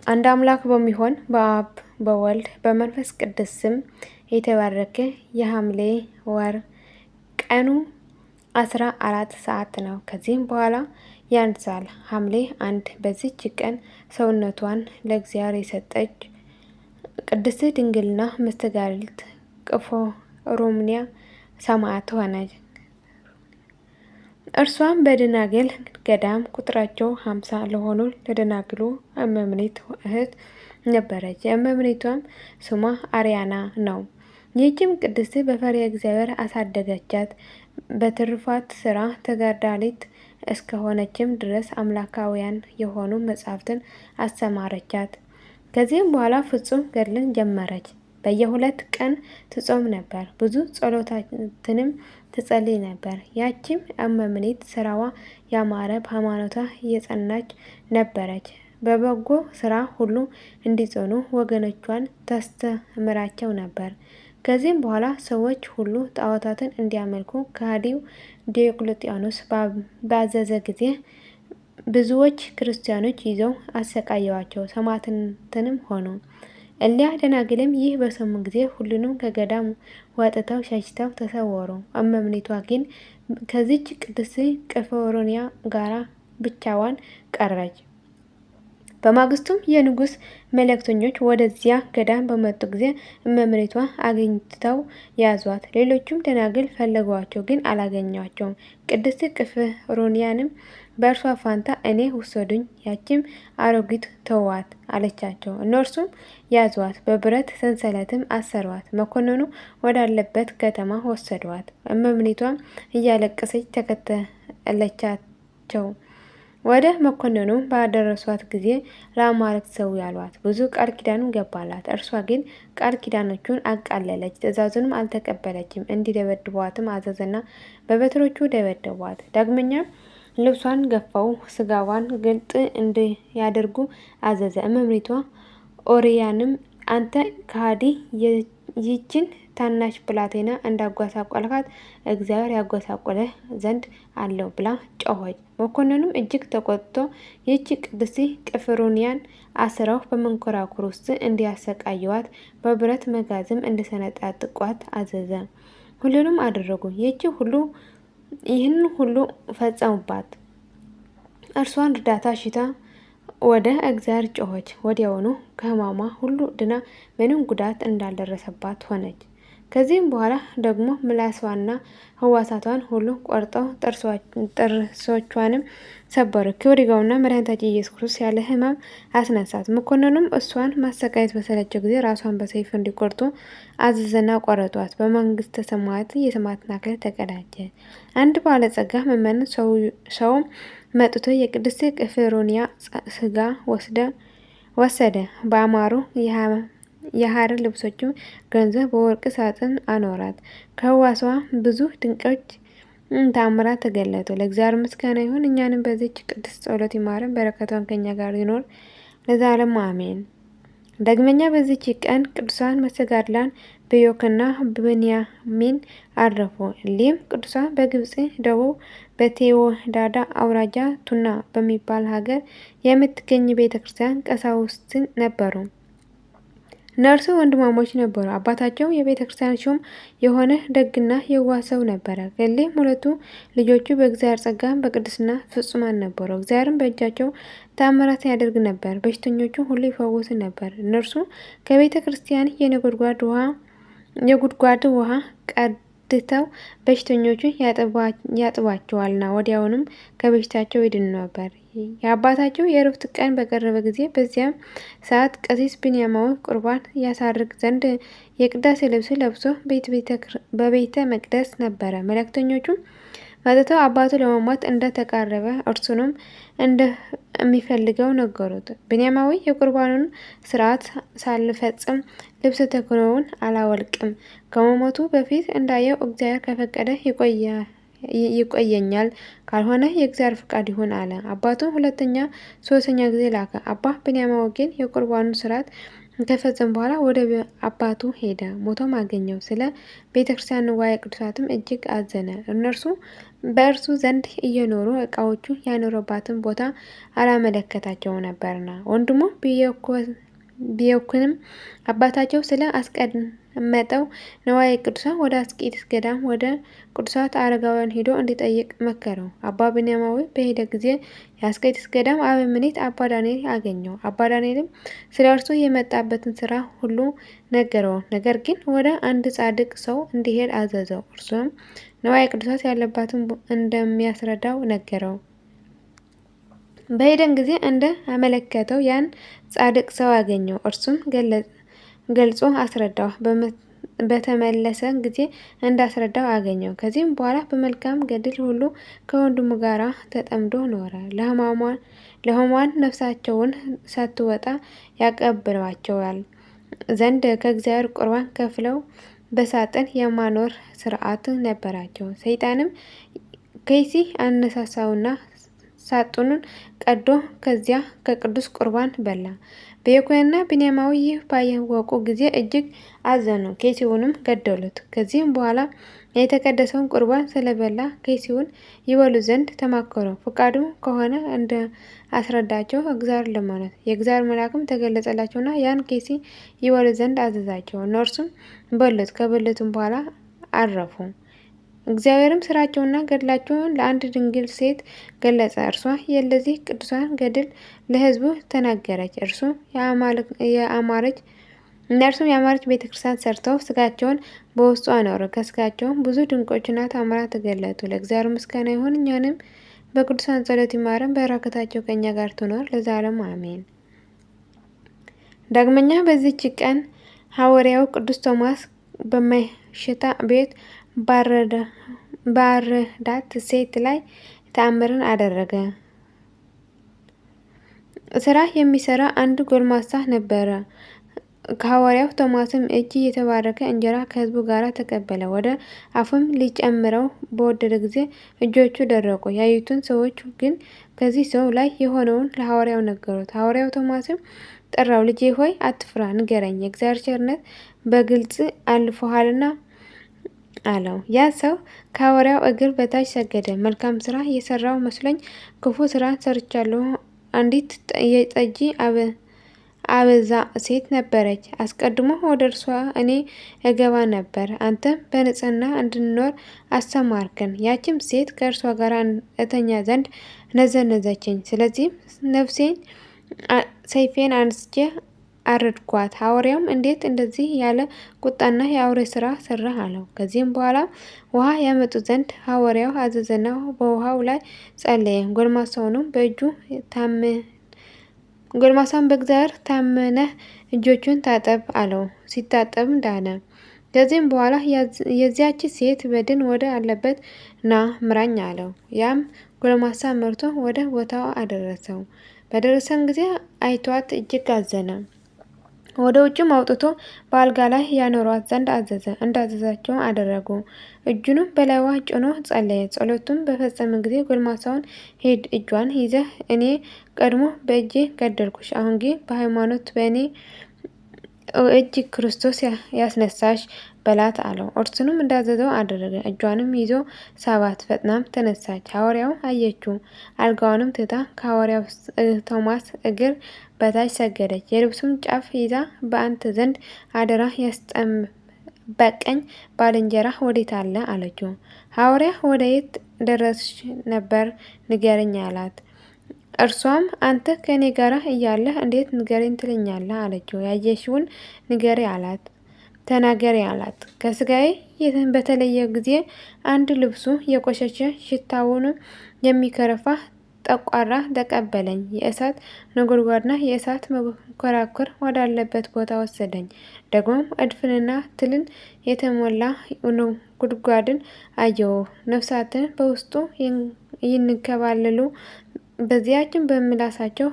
አንድ አምላክ በሚሆን በአብ በወልድ በመንፈስ ቅዱስ ስም የተባረከ የሐምሌ ወር ቀኑ 14 ሰዓት ነው። ከዚህም በኋላ ያንሳል። ሐምሌ 1 በዚች ቀን ሰውነቷን ለእግዚአብሔር የሰጠች ቅድስት ድንግልና መስተጋድልት ቅፎሮምያ ሰማዕት ሆነች። እርሷም በደናግል ገዳም ቁጥራቸው 50 ለሆኑ ለደናግሉ እመምኔት እህት ነበረች። የእመምኔቷም ስሟ አርያና ነው። ይህችም ቅድስት በፈሪሃ እግዚአብሔር አሳደገቻት። በትሩፋት ስራ ተጋዳሊት እስከሆነችም ድረስ አምላካውያን የሆኑ መጻሕፍትን አስተማረቻት። ከዚህም በኋላ ፍጹም ገድልን ጀመረች። በየ2 ቀን ትጾም ነበር። ብዙ ጸሎታትንም ትጸልይ ነበር። ያቺም እመምኔት ስራዋ ያማረ በሃይማኖቷ የጸናች ነበረች። በበጎ ስራ ሁሉ እንዲጸኑ ወገኖቿን ታስተምራቸው ነበር። ከዚህም በኋላ ሰዎች ሁሉ ጣዖታትን እንዲያመልኩ ከሃዲው ዲዮቅልጥያኖስ ባዘዘ ጊዜ ብዙዎች ክርስቲያኖች ይዘው አሰቃየዋቸው፣ ሰማዕታትንም ሆኑ። እሊያ ደናግልም ይህ በሰሙ ጊዜ ሁሉንም ከገዳም ወጥተው ሸሽተው ተሰወሩ። እመምኔቷ ግን ከዚች ቅድስት ቅፍሮንያ ጋር ብቻዋን ቀረች። በማግስቱም የንጉሥ መልእክተኞች ወደዚያ ገዳም በመጡ ጊዜ እመምኔቷ አግኝተው ያዟት። ሌሎቹም ደናግል ፈለጓቸው፣ ግን አላገኟቸውም። ቅድስት ቅፍሮንያንም በእርሷ ፋንታ እኔ ውሰዱኝ፣ ያችም አሮጊት ተዋት አለቻቸው። እነርሱም ያዟት፣ በብረት ሰንሰለትም አሰሯት። መኮንኑ ወዳለበት ከተማ ወሰዷት። እመምኔቷም እያለቀሰች ተከተለቻቸው። ወደ መኮንኑ ባደረሷት ጊዜ ለአማልክት ሰዊ አሏት። ብዙ ቃል ኪዳን ገባላት። እርሷ ግን ቃል ኪዳኖቹን አቃለለች፣ ትእዛዙንም አልተቀበለችም። እንዲደበድቧትም አዘዘና በበትሮቹ ደበደቧት። ዳግመኛም ልብሷን ገፈው ስጋዋን ግልጥ እንዲያደርጉ አዘዘ። እመምኔቷ ኦርያንም አንተ ከሃዲ፣ ይህችን ታናሽ ብላቴና እንዳጎሳቆልካት እግዚአብሔር ያጎሳቆልህ ዘንድ አለው ብላ ጮኸች። መኮንኑም እጅግ ተቆጥቶ ይህች ቅድስት ቅፍሮንያን አስረው በመንኮራኩር ውስጥ እንዲያሰቃዩዋት በብረት መጋዝም እንዲሰነጣጥቋት አዘዘ። ሁሉንም አደረጉ። ይህን ሁሉ ፈጸሙባት። እርሷን እርዳታ ሽታ ወደ እግዚአብሔር ጮኸች። ወዲያውኑ ከሕማሟ ሁሉ ድና ምንም ጉዳት እንዳልደረሰባት ሆነች። ከዚህም በኋላ ደግሞ ምላሷና ህዋሳቷን ሁሉ ቆርጠው ጥርሶቿንም ሰበሩ። ክብር ይግባውና መድኃኒታችን ኢየሱስ ክርስቶስ ያለ ሕማም አስነሳት። መኮንኑም እሷን ማሰቃየት በሰለቸው ጊዜ ራሷን በሰይፍ እንዲቆርጡ አዘዘና ቆረጧት። በመንግስተ ሰማያት የሰማዕትነት አክሊል ተቀዳጀ። አንድ ባለጸጋ ምዕመን ሰው መጥቶ የቅድስት ቅፍሮንያ ስጋ ወሰደ። በአማሩ የሐር ልብሶችም ገንዘው በወርቅ ሳጥን አኖራት። ከህዋሷ ብዙ ድንቆች ተአምራት ተገለጡ። ለእግዚአብሔር ምስጋና ይሁን። እኛንም በዚች ቅድስት ጸሎት ይማረን፣ በረከቷን ከኛ ጋር ይኖር ለዘላለሙ አሜን። ዳግመኛ በዚች ቀን ቅዱሳን መስተጋድላን በዮክና ብንያሚን አረፉ። እሊህም ቅዱሳን በግብጽ ደቡብ በቴዎዳዳ አውራጃ ቱና በሚባል ሀገር የምትገኝ ቤተ ክርስቲያን ቀሳውስት ነበሩ። እነርሱ ወንድማሞች ነበሩ። አባታቸው የቤተ ክርስቲያን ሹም የሆነ ደግና የዋህ ሰው ነበረ። ከእሊህም 2 ልጆቹ በእግዚአብሔር ጸጋ በቅድስና ፍጹማን ነበሩ። እግዚአብሔርም በእጃቸው ተአምራት ያደርግ ነበር። በሽተኞቹ ሁሉ ይፈውስ ነበር። እነርሱ ከቤተ ክርስቲያን የጉድጓድ ውሃ ቀድተው በሽተኞቹን ያጥቧቸዋልና ወዲያውኑም ከበሽታቸው ይድኑ ነበር። የአባታቸው የዕረፍት ቀን በቀረበ ጊዜ በዚያም ሰዓት ቀሲስ ብንያማዊ ቁርባን ያሳርግ ዘንድ የቅዳሴ ልብስ ለብሶ በቤተ መቅደስ ነበረ። መልእክተኞቹም መጥተው አባቱ ለመሞት እንደተቃረበ እርሱንም እንደሚፈልገው ነገሩት። ብንያማዊ የቁርባኑን ስርዓት ሳልፈጽም ልብሰ ተክህኖውን አላወልቅም፣ ከመሞቱ በፊት እንዳየው እግዚአብሔር ከፈቀደ ይቆየኛል፣ ካልሆነ የእግዚአብሔር ፍቃድ ይሁን አለ። አባቱም 2ኛ 3ኛ ጊዜ ላከ። አባ ብንያማዊ ግን የቁርባኑን ስርዓት ከፈጸመ በኋላ ወደ አባቱ ሄደ። ሞቶም አገኘው። ስለ ቤተክርስቲያን ንዋየ ቅዱሳትም እጅግ አዘነ። እነርሱ በእርሱ ዘንድ እየኖሩ ዕቃዎቹ ያኖረባትን ቦታ አላመለከታቸው ነበርና። ወንድሙ ቢዮክንም አባታቸው ስለ አስቀመጠው ንዋየ ቅዱሳን ወደ አስቄጥስ ገዳም ወደ ቅዱሳት አረጋውያን ሄዶ እንዲጠይቅ መከረው። አባ ብንያማዊ በሄደ ጊዜ የአስቄጥስ ገዳም አበምኔት አባ ዳንኤል አገኘው። አባ ዳንኤልም ስለ እርሱ የመጣበትን ስራ ሁሉ ነገረው። ነገር ግን ወደ አንድ ጻድቅ ሰው እንዲሄድ አዘዘው። እርሱም ንዋየ ቅዱሳት ያለባትን እንደሚያስረዳው ነገረው። በሄደን ጊዜ እንደ አመለከተው ያን ጻድቅ ሰው አገኘው። እርሱም ገልጾ አስረዳው። በተመለሰ ጊዜ እንዳስረዳው አገኘው። ከዚህም በኋላ በመልካም ገድል ሁሉ ከወንድሙ ጋር ተጠምዶ ኖረ። ለሕሙማን ነፍሳቸውን ሳትወጣ ያቀብሏቸዋል ዘንድ ከእግዚአብሔር ቁርባን ከፍለው በሳጥን የማኖር ሥርዓት ነበራቸው። ሰይጣንም ከይሲ አነሳሳውና ሳጥኑን ቀዶ ከዚያ ከቅዱስ ቁርባን በላ። በዮክንና ብንያማዊ ይህ ባወቁ ጊዜ እጅግ አዘኑ። ከይሲውንም ገደሉት። ከዚህም በኋላ የተቀደሰውን ቁርባን ስለበላ ከይሲውን ይበሉ ዘንድ ተማከሩ። ፈቃዱ ከሆነ እንደ አስረዳቸው እግዚአብሔር ለመኑት። የእግዚአብሔር መልአክም ተገለጸላቸውና ያን ከይሲ ይበሉ ዘንድ አዘዛቸው። እነርሱም በሉት። ከበሉትም በኋላ አረፉ። እግዚአብሔርም ስራቸውንና ገድላቸውን ለአንድ ድንግል ሴት ገለጸ። እርሷ የእነዚህ ቅዱሳን ገድል ለሕዝቡ ተናገረች። እነርሱም የአማረች ቤተክርስቲያን ሰርተው ስጋቸውን በውስጡ አኖሩ። ከስጋቸውም ብዙ ድንቆችና ተአምራት ተገለጡ። ለእግዚአብሔር ምስጋና ይሁን፣ እኛንም በቅዱሳን ጸሎት ይማረን፣ በረከታቸው ከእኛ ጋር ትኖር ለዘላለሙ አሜን። ዳግመኛ በዚህች ቀን ሐዋርያው ቅዱስ ቶማስ በማይሽታ ቤት ባረዳት ሴት ላይ ተአምርን አደረገ። ስራ የሚሰራ አንድ ጎልማሳ ነበረ። ከሐዋርያው ቶማስም እጅ የተባረከ እንጀራ ከሕዝቡ ጋር ተቀበለ። ወደ አፉም ሊጨምረው በወደደ ጊዜ እጆቹ ደረቁ። ያዩትን ሰዎች ግን ከዚህ ሰው ላይ የሆነውን ለሐዋርያው ነገሩት። ሐዋርያው ቶማስም ጠራው። ልጄ ሆይ አትፍራ፣ ንገረኝ፣ የእግዚአብሔር ቸርነት በግልጽ አልፎሃልና አለው። ያ ሰው ከሐዋርያው እግር በታች ሰገደ። መልካም ስራ የሰራው መስሎኝ ክፉ ስራ ሰርቻለሁ። አንዲት የጠጅ አበዛ ሴት ነበረች። አስቀድሞ ወደ እርሷ እኔ እገባ ነበር። አንተም በንጽሕና እንድንኖር አስተማርከን። ያችም ሴት ከእርሷ ጋር እተኛ ዘንድ ነዘነዘችኝ። ስለዚህም ነፍሴን ሰይፌን አንስቼ አረድኳት። ሐዋርያውም እንዴት እንደዚህ ያለ ቁጣና የአውሬ ስራ ሰራህ አለው። ከዚህም በኋላ ውሃ ያመጡ ዘንድ ሐዋርያው አዘዘና በውሃው ላይ ጸለየ። ጎልማሳም በእግዚአብሔር ታመነህ እጆቹን ታጠብ አለው። ሲታጠብም ዳነ። ከዚህም በኋላ የዚያች ሴት በድን ወደ አለበት ና ምራኝ አለው። ያም ጎልማሳ መርቶ ወደ ቦታው አደረሰው። በደረሰም ጊዜ አይቷት እጅግ አዘነ። ወደ ውጭም አውጥቶ በአልጋ ላይ ያኖሯት ዘንድ አዘዘ። እንዳዘዛቸው አደረጉ። እጁንም በላይዋ ጭኖ ጸለየ። ጸሎቱን በፈጸመ ጊዜ ጎልማሳውን ሂድ፣ እጇን ይዘህ እኔ ቀድሞ በእጄ ገደልኩሽ፣ አሁን ግን በሃይማኖት በእኔ እጅ ክርስቶስ ያስነሳሽ በላት አለው። እርሱንም እንዳዘዘው አደረገ። እጇንም ይዞ ሳባት፣ ፈጥናም ተነሳች። ሐዋርያው አየችው። አልጋዋንም ትታ ከሐዋርያው ቶማስ እግር በታች ሰገደች። የልብሱም ጫፍ ይዛ በአንተ ዘንድ አደራ ያስጠበቀኝ ባልንጀራ ወዴት አለ አለችው። ሐዋርያ ወደ የት ደረስሽ ነበር ንገረኝ አላት። እርሷም አንተ ከእኔ ጋር እያለህ እንዴት ንገረኝ ትለኛለህ አለችው። ያየሽውን ንገሪ አላት። ተናገሪ አላት። ከስጋዬ በተለየ ጊዜ አንድ ልብሱ የቆሸሸ ሽታውንም የሚከረፋ ጠቋራ ተቀበለኝ። የእሳት ነጎድጓድና የእሳት መኮራኩር ወዳለበት ቦታ ወሰደኝ። ደግሞም እድፍንና ትልን የተሞላ ጉድጓድን አየሁ። ነፍሳትን በውስጡ ይንከባለሉ። በዚያችን በምላሳቸው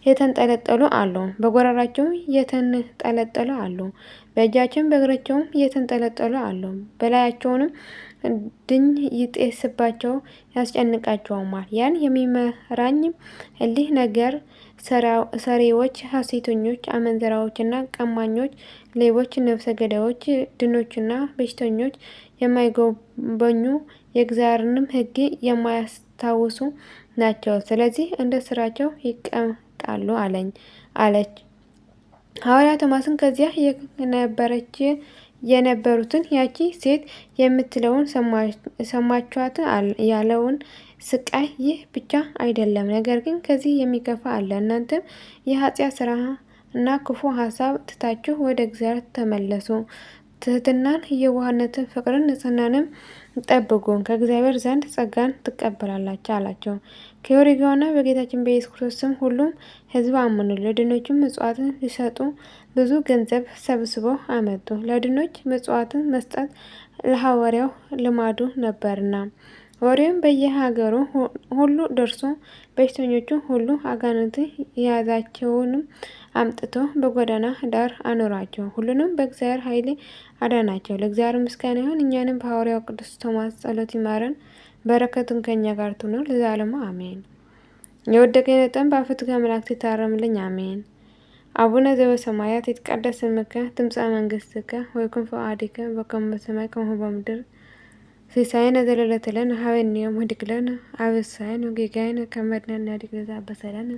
የተንጠለጠሉ አሉ። በጎራራቸውም የተንጠለጠሉ አሉ። በእጃቸውም በእግራቸውም የተንጠለጠሉ አሉ። በላያቸውንም ድኝ ይጤስባቸው ያስጨንቃቸውማል። ያን የሚመራኝ እሊህ ነገር ሰሪዎች፣ ሐሰተኞች፣ አመንዝራዎችና ቀማኞች፣ ሌቦች፣ ነፍሰ ገዳዮች፣ ድኖችና በሽተኞች፣ የማይጎበኙ የእግዚአብሔርንም ሕግ የማያስታውሱ ናቸው። ስለዚህ እንደ ስራቸው ይቀጣሉ አለች። ሐዋርያ ቶማስም ከዚያ የነበሩትን ያቺ ሴት የምትለውን ሰማችኋት ያለውን ስቃይ፣ ይህ ብቻ አይደለም፣ ነገር ግን ከዚህ የሚከፋ አለ። እናንተም የኃጢአት ሥራ እና ክፉ ሐሳብ ትታችሁ ወደ እግዚአብሔር ተመለሱ፣ ትሕትናን፣ የዋህነትን፣ ፍቅርን፣ ንጽሕናንም ጠብቁ፣ ከእግዚአብሔር ዘንድ ጸጋን ትቀበላላችሁ አላቸው። ከዮሪጋውና በጌታችን በኢየሱስ ክርስቶስ ስም ሁሉም ሕዝብ አመኑ። ለድሆችም ምጽዋትን ሊሰጡ ብዙ ገንዘብ ሰብስበው አመጡ። ለድሆች ምጽዋትን መስጠት ለሐዋርያው ልማዱ ነበርና። ወሬውም በየሀገሩ ሁሉ ደርሶ በሽተኞቹን ሁሉ አጋንንት የያዛቸውንም አምጥቶ በጎዳና ዳር አኖራቸው። ሁሉንም በእግዚአብሔር ኃይል አዳናቸው። ለእግዚአብሔር ምስጋና ይሁን። እኛንም በሐዋርያው ቅዱስ ቶማስ ጸሎት ይማረን፣ በረከቱም ከእኛ ጋር ትኑር ለዘላለሙ አሜን። የወደቀ የነጠን በአፈትከ መላእክት ይታረምልኝ አሜን። አቡነ ዘበሰማያት ይትቀደስ ስምከ ትምጻእ መንግስትከ ወይኩን ፈቃድከ በከመ በሰማይ ከማሁ በምድር ሲሳየነ ዘለለዕለትነ ሀበነ ዮም ወኅድግ ለነ አበሳየነ ወጌጋየነ ከመ ንሕነኒ ንኅድግ ለዘአበሰለነ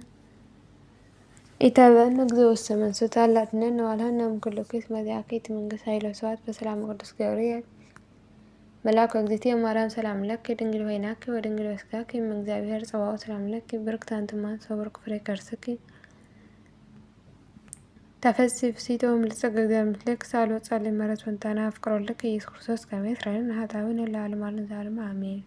ኢታብአነ እግዚኦ ውስተ መንሱት አላድኅነነ ወባልሐነ እምኩሉ ኩይስ መዚአከ ይእቲ መንግሥት ኃይለ ወስብሐት በሰላም ቅዱስ ገብርኤል መልአኩ እግዝእትየ ማርያም ሰላም ለኪ ድንግል ወይናኪ ወድንግል በሥጋኪ እም እግዚአብሔር ጸባኦት ሰላም ለኪ ብርክት አንቲ እምአንስት ወቡሩክ ፍሬ ከርሥኪ ተፈሥሒ ፍሥሕት ወምልዕተ እግዚአብሔር ምስሌኪ ሳህሉ ወጸልዪ ምሕረት ወንታና ፍቅር ወልድኪ ኢየሱስ ክርስቶስ ከመ ይስረይ ለነ ኃጣውኢነ ለዓለመ ዓለም አሜን።